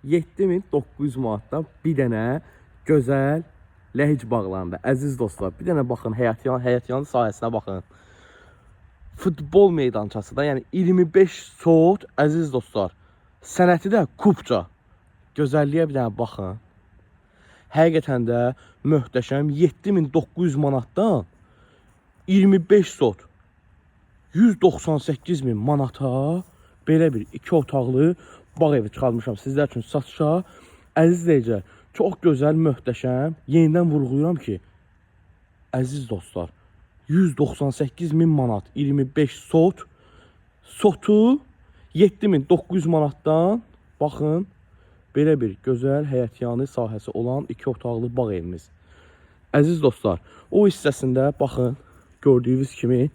7900 manatdan bir dənə gözəl ləhc bağlandı. Əziz dostlar, bir dənə baxın, həyətyanı sahəsinə baxın. Futbol meydançası da, yəni 25 sot, əziz dostlar. Sənəti də kubca. Gözəlliyə bir dənə baxın. Həqiqətən də möhtəşəm. 7900 manatdan 25 sot 198.000 manata belə bir 2 otaqlı bağ evi çıxarmışam sizlər üçün satışa. Əziz izləyicilər, çox gözəl, möhtəşəm. Yenidən vurğulayıram ki, əziz dostlar, 198.000 manat 25 sot, sotu 7900 manatdan, baxın, belə bir gözəl həyətyanı sahəsi olan 2 otaqlı bağ evimiz. Əziz dostlar, o hissəsində baxın, gördüyünüz kimi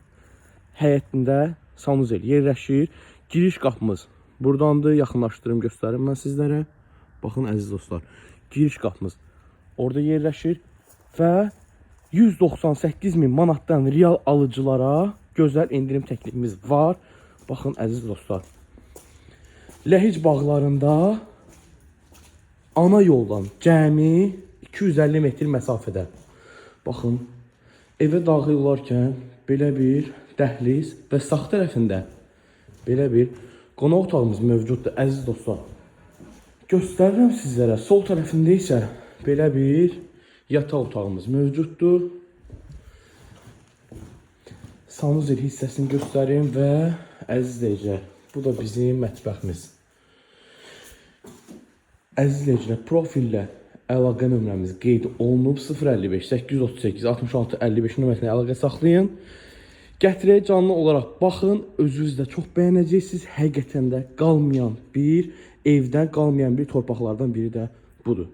həyətində sanuzel yerləşir. Giriş qapımız buradandır, yaxınlaşdırım, göstərim mən sizlərə. Baxın əziz dostlar, giriş qapımız orada yerləşir və 198.000 manatdan real alıcılara gözəl indirim təklifimiz var. Baxın əziz dostlar, Ləhc bağlarında ana yoldan cəmi 250 metr məsafədə. Baxın, evə daxil olarkən belə bir dəhliz və sağ tərəfində belə bir qonaq otağımız mövcuddur əziz dostlar. Göstərirəm sizlərə. Sol tərəfində isə belə bir yataq otağımız mövcuddur. Sanuzel hissəsini göstərim və əziz izləyicilər, bu da bizim mətbəximiz. Əziz izləyicilər, profillə əlaqə nömrəmiz qeyd olunub. 055 838 66 55 nömrəsinə əlaqə saxlayın. Gətirək canlı olaraq baxın, özünüz də çox bəyənəcəksiniz. Həqiqətən də qalmayan bir evdən, qalmayan bir torpaqlardan biri də budur.